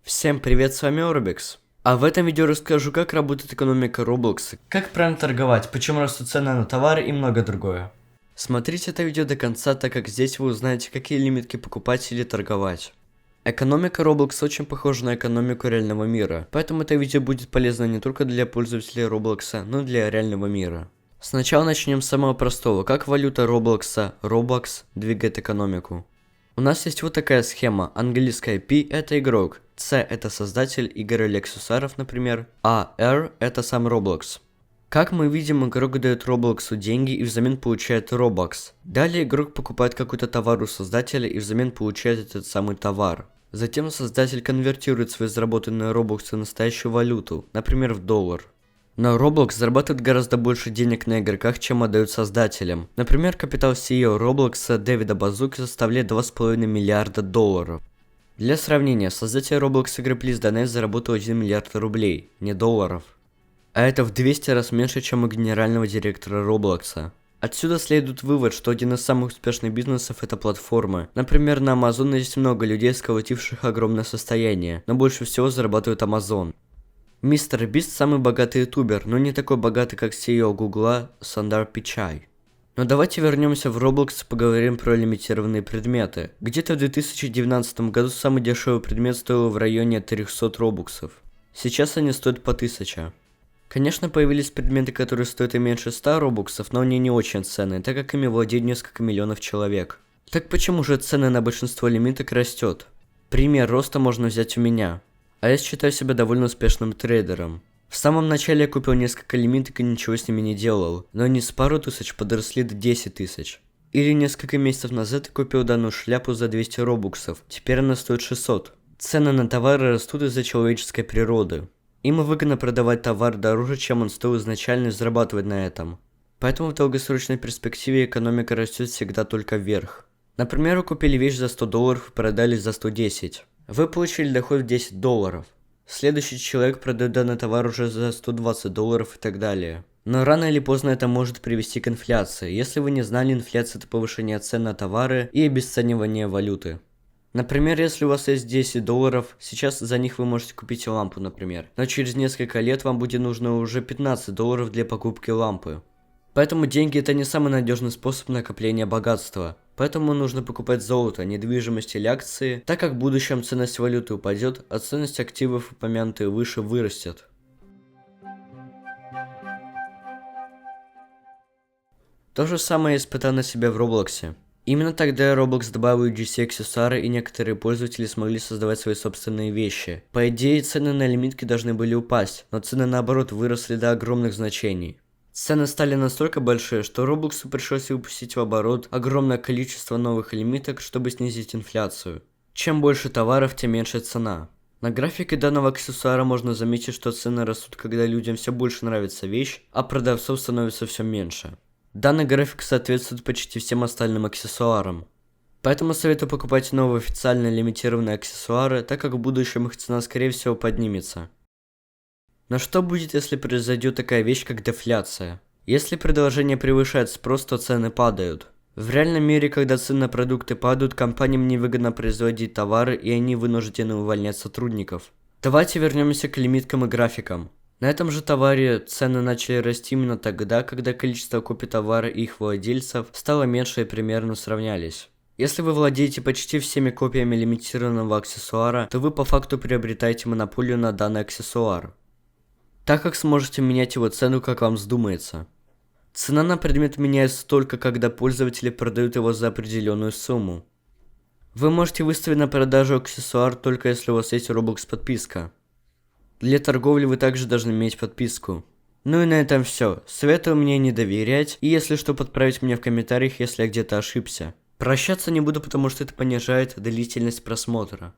Всем привет, с вами Орбикс. А в этом видео расскажу, как работает экономика Roblox, как правильно торговать, почему растут цены на товары и многое другое. Смотрите это видео до конца, так как здесь вы узнаете, какие лимитки покупать или торговать. Экономика Roblox очень похожа на экономику реального мира, поэтому это видео будет полезно не только для пользователей Roblox, но и для реального мира. Сначала начнем с самого простого, как валюта Roblox, Robux двигает экономику. У нас есть вот такая схема. Английская P это игрок, C это создатель игр или аксессуаров, например, а R это сам Roblox. Как мы видим, игрок дает Robloxу деньги и взамен получает Robux. Далее игрок покупает какой-то товар у создателя и взамен получает этот самый товар. Затем создатель конвертирует свои заработанные Robux в настоящую валюту, например в доллар. Но Roblox зарабатывает гораздо больше денег на игроках, чем отдают создателям. Например, капитал CEO Roblox Дэвида Базуки составляет 2,5 миллиарда долларов. Для сравнения, создатель Roblox игры Please Donate заработал 1 миллиард рублей, не долларов. А это в 200 раз меньше, чем у генерального директора Roblox. Отсюда следует вывод, что один из самых успешных бизнесов это платформы. Например, на Amazon есть много людей, сколотивших огромное состояние, но больше всего зарабатывает Amazon. Мистер Бист самый богатый ютубер, но не такой богатый, как CEO Гугла Сандар Пичай. Но давайте вернемся в Roblox и поговорим про лимитированные предметы. Где-то в 2019 году самый дешевый предмет стоил в районе 300 робуксов. Сейчас они стоят по 1000. Конечно, появились предметы, которые стоят и меньше 100 робуксов, но они не очень ценные, так как ими владеют несколько миллионов человек. Так почему же цены на большинство лимиток растет? Пример роста можно взять у меня. А я считаю себя довольно успешным трейдером. В самом начале я купил несколько лимиток и ничего с ними не делал, но они с пару тысяч подросли до 10 тысяч. Или несколько месяцев назад я купил данную шляпу за 200 робуксов, теперь она стоит 600. Цены на товары растут из-за человеческой природы. Им выгодно продавать товар дороже, чем он стоил изначально и зарабатывать на этом. Поэтому в долгосрочной перспективе экономика растет всегда только вверх. Например, вы купили вещь за 100 долларов и продали за 110. Вы получили доход в 10 долларов. Следующий человек продает данный товар уже за 120 долларов и так далее. Но рано или поздно это может привести к инфляции. Если вы не знали, инфляция это повышение цен на товары и обесценивание валюты. Например, если у вас есть 10 долларов, сейчас за них вы можете купить лампу, например. Но через несколько лет вам будет нужно уже 15 долларов для покупки лампы. Поэтому деньги это не самый надежный способ накопления богатства. Поэтому нужно покупать золото, недвижимость или акции, так как в будущем ценность валюты упадет, а ценность активов, упомянутые выше, вырастет. То же самое я испытал на себе в Роблоксе. Именно тогда Roblox добавил UGC аксессуары и некоторые пользователи смогли создавать свои собственные вещи. По идее, цены на лимитки должны были упасть, но цены наоборот выросли до огромных значений. Цены стали настолько большие, что Robloxу пришлось выпустить в оборот огромное количество новых лимиток, чтобы снизить инфляцию. Чем больше товаров, тем меньше цена. На графике данного аксессуара можно заметить, что цены растут, когда людям все больше нравится вещь, а продавцов становится все меньше. Данный график соответствует почти всем остальным аксессуарам. Поэтому советую покупать новые официально лимитированные аксессуары, так как в будущем их цена скорее всего поднимется. Но что будет, если произойдет такая вещь, как дефляция? Если предложение превышает спрос, то цены падают. В реальном мире, когда цены на продукты падают, компаниям невыгодно производить товары, и они вынуждены увольнять сотрудников. Давайте вернемся к лимиткам и графикам. На этом же товаре цены начали расти именно тогда, когда количество копий товара и их владельцев стало меньше и примерно сравнялись. Если вы владеете почти всеми копиями лимитированного аксессуара, то вы по факту приобретаете монополию на данный аксессуар, так как сможете менять его цену, как вам вздумается. Цена на предмет меняется только когда пользователи продают его за определенную сумму. Вы можете выставить на продажу аксессуар только если у вас есть Roblox подписка. Для торговли вы также должны иметь подписку. Ну и на этом все. Советую мне не доверять, и если что, подправить меня в комментариях, если я где-то ошибся. Прощаться не буду, потому что это понижает длительность просмотра.